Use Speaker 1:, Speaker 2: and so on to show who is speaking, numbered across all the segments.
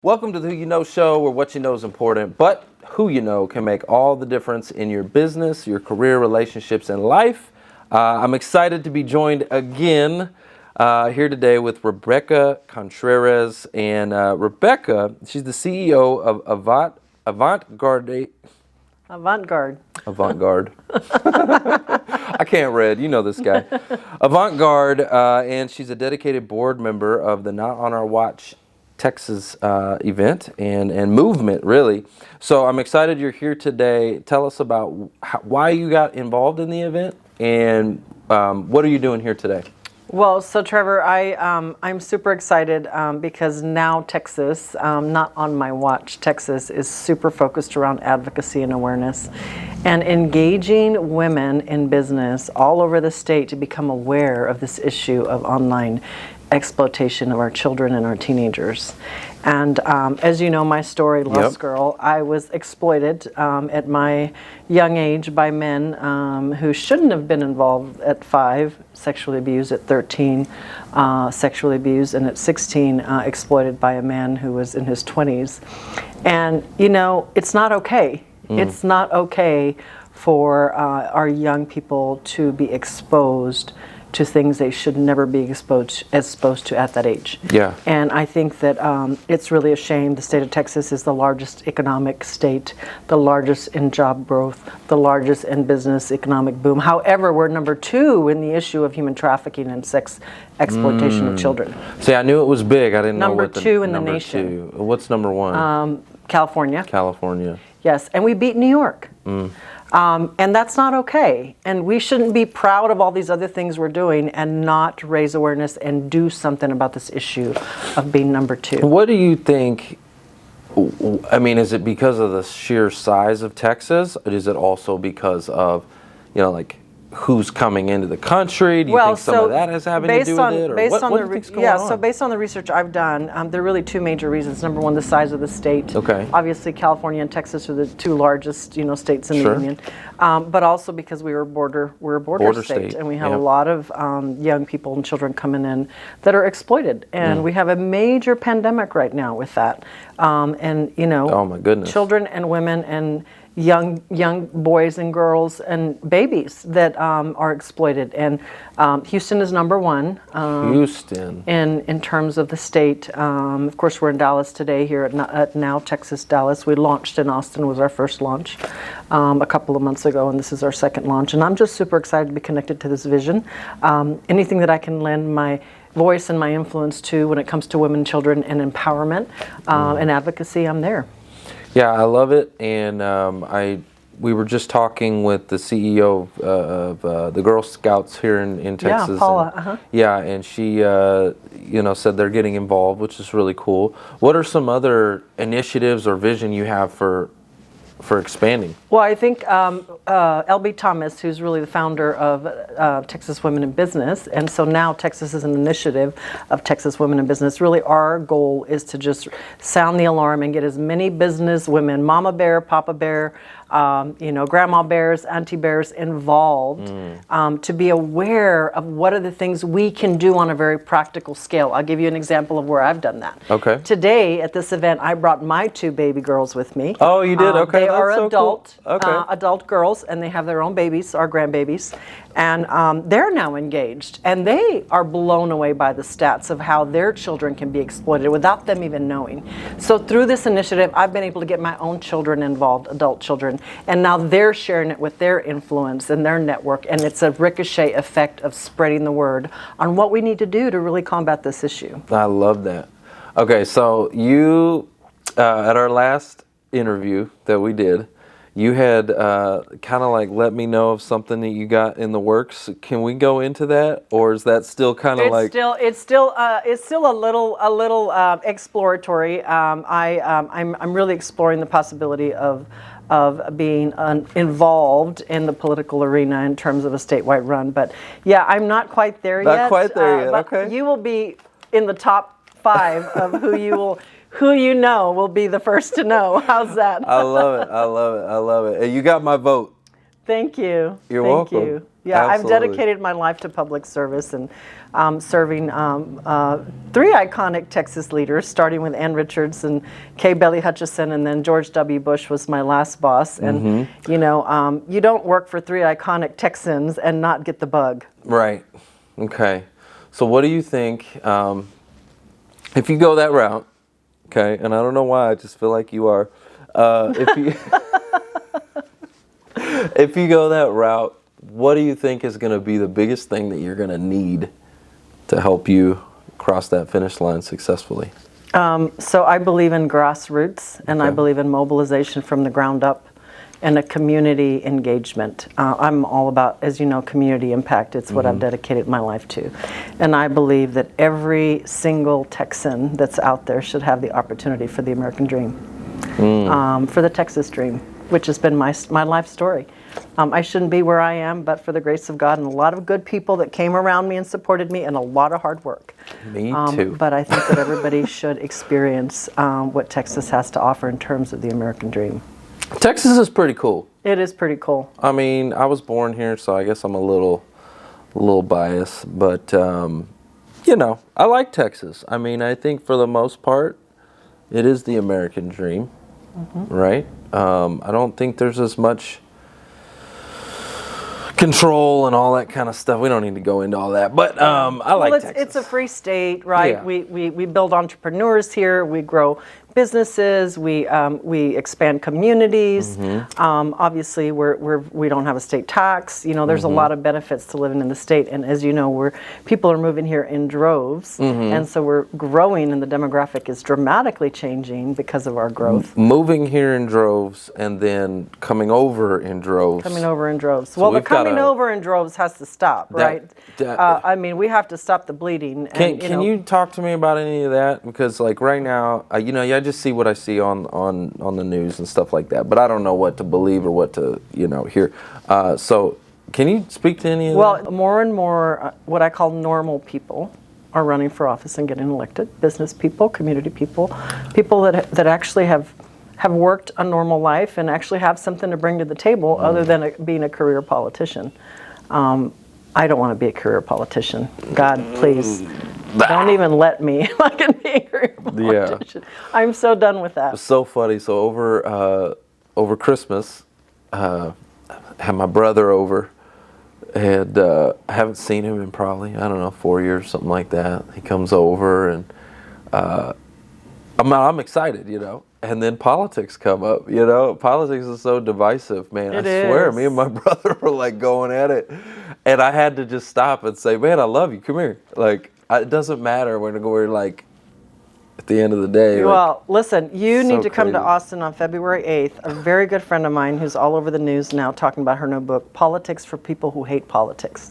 Speaker 1: Welcome to the Who You Know show, where what you know is important, but who you know can make all the difference in your business, your career, relationships, and life. I'm excited to be joined again here today with Rebecca Contreras. And Rebecca, she's the CEO of AvantGarde.
Speaker 2: AvantGarde.
Speaker 1: AvantGarde. I can't read. You know this guy. AvantGarde, and she's a dedicated board member of the Not On Our Watch Texas event and movement, really. So I'm excited you're here today. Tell us about why you got involved in the event and what are you doing here today?
Speaker 2: Well, so Trevor, I'm super excited because now Texas, not on my watch, Texas is super focused around advocacy and awareness and engaging women in business all over the state to become aware of this issue of online exploitation of our children and our teenagers. And as you know, my story, Lost Girl, I was exploited at my young age by men who shouldn't have been involved at 5, sexually abused at 13, sexually abused, and at 16, exploited by a man who was in his 20s. And, you know, it's not okay. It's not okay for our young people to be exposed to things they should never be exposed to at that age.
Speaker 1: Yeah.
Speaker 2: And I think that it's really a shame. The state of Texas is the largest economic state, the largest in job growth, the largest in business economic boom. However, we're number 2 in the issue of human trafficking and sex exploitation of children.
Speaker 1: See, I knew it was big. I didn't know
Speaker 2: Number
Speaker 1: what the
Speaker 2: 2 in the
Speaker 1: number
Speaker 2: nation.
Speaker 1: 2. What's number 1?
Speaker 2: California.
Speaker 1: California.
Speaker 2: Yes, and we beat New York. And that's not okay. And we shouldn't be proud of all these other things we're doing and not raise awareness and do something about this issue of being number 2.
Speaker 1: What do you think? I mean, is it because of the sheer size of Texas? Or is it also because of, you know, like who's coming into the country? Do you think some of that has having to do with it? Or what do you think's going on?
Speaker 2: So based on the research I've done, there are really 2 major reasons. Number 1, the size of the state.
Speaker 1: Okay.
Speaker 2: Obviously, California and Texas are the 2 largest, states in the union. But also because we're a border state, and we have a lot of young people and children coming in that are exploited, and we have a major pandemic right now with that. And
Speaker 1: oh my goodness,
Speaker 2: children and women and young boys and girls and babies that are exploited. And Houston is number 1.
Speaker 1: Houston.
Speaker 2: In terms of the state. Of course, we're in Dallas today here at Now Texas Dallas. We launched in Austin, was our first launch a couple of months ago, and this is our second launch. And I'm just super excited to be connected to this vision. Anything that I can lend my voice and my influence to when it comes to women, children, and empowerment and advocacy, I'm there.
Speaker 1: Yeah, I love it, and we were just talking with the CEO of the Girl Scouts here in Texas.
Speaker 2: Yeah, Paula.
Speaker 1: And she, said they're getting involved, which is really cool. What are some other initiatives or vision you have for expanding?
Speaker 2: Well, I think L.B. Thomas, who's really the founder of Texas Women in Business, and so now Texas is an initiative of Texas Women in Business. Really, our goal is to just sound the alarm and get as many business women, Mama Bear, Papa Bear, Grandma Bears, Auntie Bears involved to be aware of what are the things we can do on a very practical scale. I'll give you an example of where I've done that.
Speaker 1: Okay.
Speaker 2: Today at this event, I brought my 2 baby girls with me.
Speaker 1: Oh, you did? Okay.
Speaker 2: They are
Speaker 1: so
Speaker 2: adult,
Speaker 1: cool. Okay.
Speaker 2: Adult girls, and they have their own babies, our grandbabies, and they're now engaged, and they are blown away by the stats of how their children can be exploited without them even knowing. So through this initiative, I've been able to get my own children involved, adult children, and now they're sharing it with their influence and their network, and it's a ricochet effect of spreading the word on what we need to do to really combat this issue.
Speaker 1: I love that. Okay, so you, at our last interview that we did, you had kind of like let me know of something that you got in the works. Can we go into that, or is that still kind of like?
Speaker 2: It's still a little exploratory. I'm really exploring the possibility of being involved in the political arena in terms of a statewide run. But yeah, I'm not quite there yet.
Speaker 1: Not quite there yet.
Speaker 2: But
Speaker 1: okay.
Speaker 2: You will be in the top 5 of who you know will be the first to know. How's that?
Speaker 1: I love it. And you got my vote.
Speaker 2: Thank you.
Speaker 1: You're
Speaker 2: Thank
Speaker 1: welcome.
Speaker 2: you. Yeah,
Speaker 1: Absolutely.
Speaker 2: I've dedicated my life to public service and serving three iconic Texas leaders, starting with Ann Richards and Bailey Hutchison, and then George W. Bush was my last boss. And, you know, you don't work for three iconic Texans and not get the bug.
Speaker 1: Right. Okay. So what do you think, if you go that route, okay, and I don't know why, I just feel like you are, if you if you go that route, what do you think is going to be the biggest thing that you're going to need to help you cross that finish line successfully?
Speaker 2: So I believe in grassroots, and I believe in mobilization from the ground up and a community engagement. I'm all about, as you know, community impact. It's what I've dedicated my life to. And I believe that every single Texan that's out there should have the opportunity for the American dream, for the Texas dream, which has been my life story. I shouldn't be where I am, but for the grace of God and a lot of good people that came around me and supported me and a lot of hard work.
Speaker 1: Me too.
Speaker 2: But I think that everybody should experience what Texas has to offer in terms of the American dream.
Speaker 1: Texas is pretty cool.
Speaker 2: It is pretty cool.
Speaker 1: I mean, I was born here, so I guess I'm a little biased, but you know, I like Texas. I mean, I think for the most part, it is the American dream, right? I don't think there's as much control and all that kind of stuff. We don't need to go into all that, but I like Texas.
Speaker 2: It's a free state, right?
Speaker 1: Yeah.
Speaker 2: We build entrepreneurs here. We grow businesses. We expand communities. Obviously, we don't have a state tax. You know, there's a lot of benefits to living in the state. And as you know, people are moving here in droves, and so we're growing, and the demographic is dramatically changing because of our growth.
Speaker 1: Moving here in droves and then coming over in droves.
Speaker 2: So well, the coming over in droves has to stop, right? I mean, we have to stop the bleeding. And,
Speaker 1: Can you talk to me about any of that? Because like right now, you know, I just see what I see on the news and stuff like that, but I don't know what to believe or what to, you know, hear. So can you speak to any of that?
Speaker 2: Well, more and more what I call normal people are running for office and getting elected. Business people, community people, people that actually have worked a normal life and actually have something to bring to the table other than being a career politician. I don't want to be a career politician. God, please. Don't even let me fucking be a career politician. I'm so done with that.
Speaker 1: It's so funny. So over Christmas, I had my brother over, and I haven't seen him in probably, I don't know, 4 years, something like that. He comes over, and I'm excited, you know. And then politics come up, you know. Politics is so divisive, man. I swear, me and my brother were like going at it, and I had to just stop and say, "Man, I love you. Come here." Like, it doesn't matter when we're like, at the end of the day.
Speaker 2: Well, listen, you need to come to
Speaker 1: crazy.
Speaker 2: Austin on February 8th. A very good friend of mine who's all over the news now talking about her new book, Politics for People Who Hate Politics.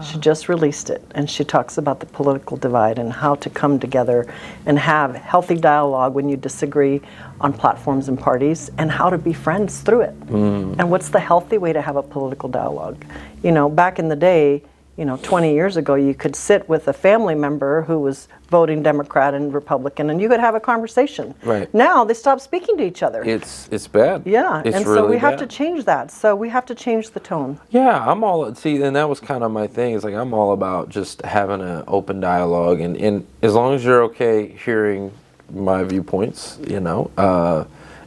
Speaker 2: She just released it, and she talks about the political divide and how to come together and have healthy dialogue when you disagree on platforms and parties, and how to be friends through it. And what's the healthy way to have a political dialogue? You know, back in the day, you know, 20 years ago, you could sit with a family member who was voting Democrat and Republican, and you could have a conversation.
Speaker 1: Right.
Speaker 2: Now they stop speaking to each other.
Speaker 1: It's bad.
Speaker 2: Yeah,
Speaker 1: it's
Speaker 2: and
Speaker 1: really
Speaker 2: so we have
Speaker 1: bad.
Speaker 2: to change that. So we have to change the tone.
Speaker 1: Yeah, and that was kind of my thing. It's like I'm all about just having an open dialogue, and as long as you're okay hearing my viewpoints, you know,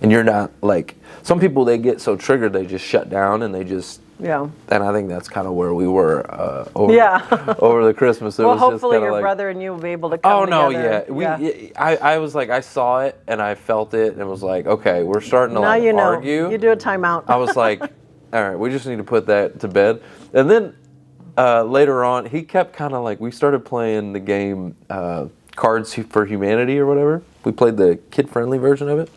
Speaker 1: and you're not like some people, they get so triggered they just shut down and they just.
Speaker 2: Yeah.
Speaker 1: And I think that's kind of where we were over the Christmas.
Speaker 2: Well,
Speaker 1: was
Speaker 2: hopefully
Speaker 1: just
Speaker 2: your
Speaker 1: like,
Speaker 2: brother and you will be able to come together.
Speaker 1: I was like, I saw it and I felt it and it was like, okay, we're starting to like argue.
Speaker 2: You do a timeout.
Speaker 1: I was like, all right, we just need to put that to bed. And then later on, he kept kind of like, we started playing the game Cards for Humanity or whatever. We played the kid-friendly version of it.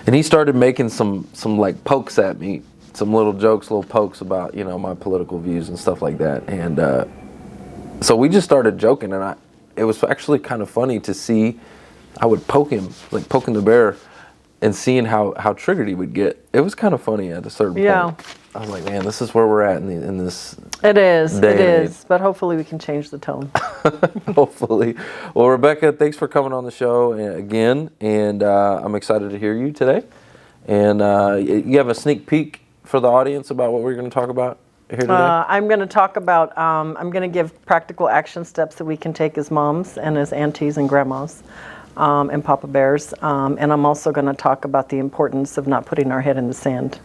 Speaker 1: And he started making some like pokes at me. Some little jokes, little pokes about, you know, my political views and stuff like that. And so we just started joking, and it was actually kind of funny to see. I would poke him, like poking the bear, and seeing how triggered he would get. It was kind of funny at a certain point. I was like, man, this is where we're at in this.
Speaker 2: It is.
Speaker 1: Day
Speaker 2: It
Speaker 1: and
Speaker 2: is. But hopefully we can change the tone.
Speaker 1: Hopefully. Well, Rebecca, thanks for coming on the show again, and I'm excited to hear you today. And you have a sneak peek for the audience about what we're going to talk about here today?
Speaker 2: I'm going to talk about, I'm going to give practical action steps that we can take as moms and as aunties and grandmas and Papa Bears. And I'm also going to talk about the importance of not putting our head in the sand.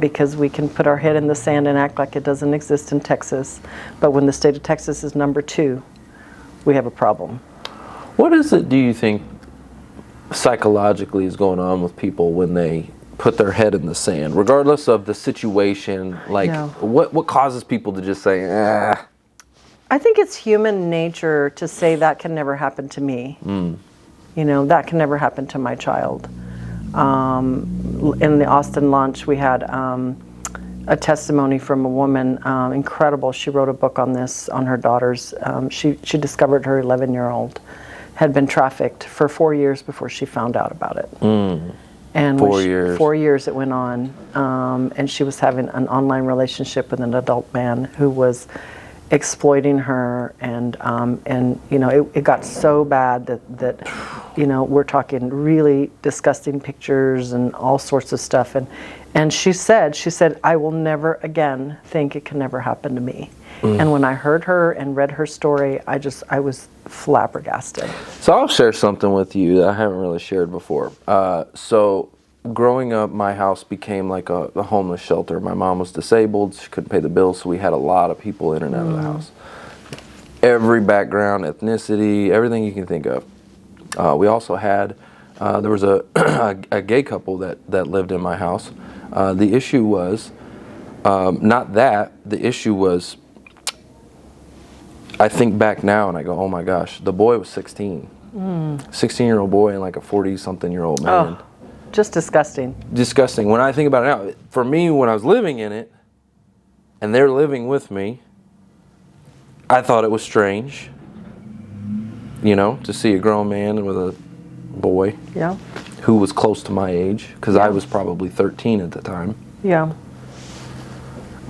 Speaker 2: Because we can put our head in the sand and act like it doesn't exist in Texas. But when the state of Texas is number 2, we have a problem.
Speaker 1: What is it, do you think, psychologically is going on with people when they put their head in the sand, regardless of the situation? Like, what causes people to just say, ah?
Speaker 2: I think it's human nature to say that can never happen to me. You know, that can never happen to my child. In the Austin launch, we had a testimony from a woman, incredible. She wrote a book on this, on her daughters. She discovered her 11-year-old had been trafficked for 4 years before she found out about it. And
Speaker 1: 4 years.
Speaker 2: 4 years it went on, and she was having an online relationship with an adult man who was exploiting her, and you know, it got so bad that you know, we're talking really disgusting pictures and all sorts of stuff, and she said I will never again think it can never happen to me. And when I heard her and read her story, I was flabbergasted.
Speaker 1: So I'll share something with you that I haven't really shared before. So growing up, my house became like a homeless shelter. My mom was disabled. She couldn't pay the bills, so we had a lot of people in and out of the house. Every background, ethnicity, everything you can think of. We also had, there was a gay couple that lived in my house. The issue was, not that, the issue was, I think back now and I go, oh my gosh, the boy was 16. 16-year-old boy and like a 40-something-year-old man.
Speaker 2: Oh, just disgusting. Disgusting.
Speaker 1: When I think about it now, for me, when I was living in it, and they're living with me, I thought it was strange, you know, to see a grown man with a boy who was close to my age, because I was probably 13 at the time.
Speaker 2: Yeah.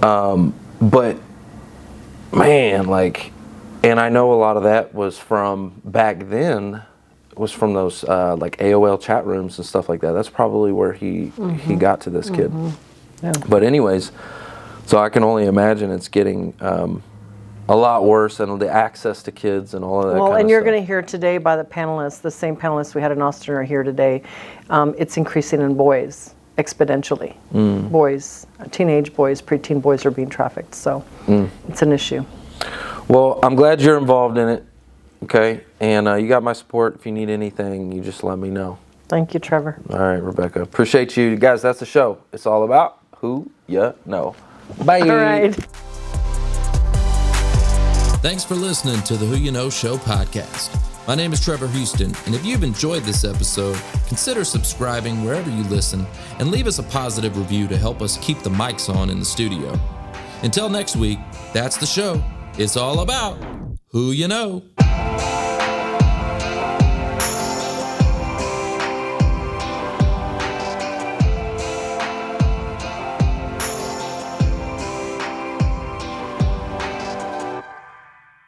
Speaker 1: But, man, like... And I know a lot of that was from back then, was from those like AOL chat rooms and stuff like that. That's probably where he got to this kid.
Speaker 2: Yeah.
Speaker 1: But anyways, so I can only imagine it's getting a lot worse, and the access to kids and all of that kind of stuff.
Speaker 2: Well, and you're going to hear today by the panelists, the same panelists we had in Austin are here today, it's increasing in boys exponentially. Boys, teenage boys, preteen boys are being trafficked, so it's an issue.
Speaker 1: Well, I'm glad you're involved in it, okay? And you got my support. If you need anything, you just let me know.
Speaker 2: Thank you, Trevor.
Speaker 1: All right, Rebecca. Appreciate you. Guys, that's the show. It's all about who you know. Bye.
Speaker 2: All right.
Speaker 3: Thanks for listening to the Who You Know Show podcast. My name is Trevor Houston, and if you've enjoyed this episode, consider subscribing wherever you listen and leave us a positive review to help us keep the mics on in the studio. Until next week, that's the show. It's all about who you know.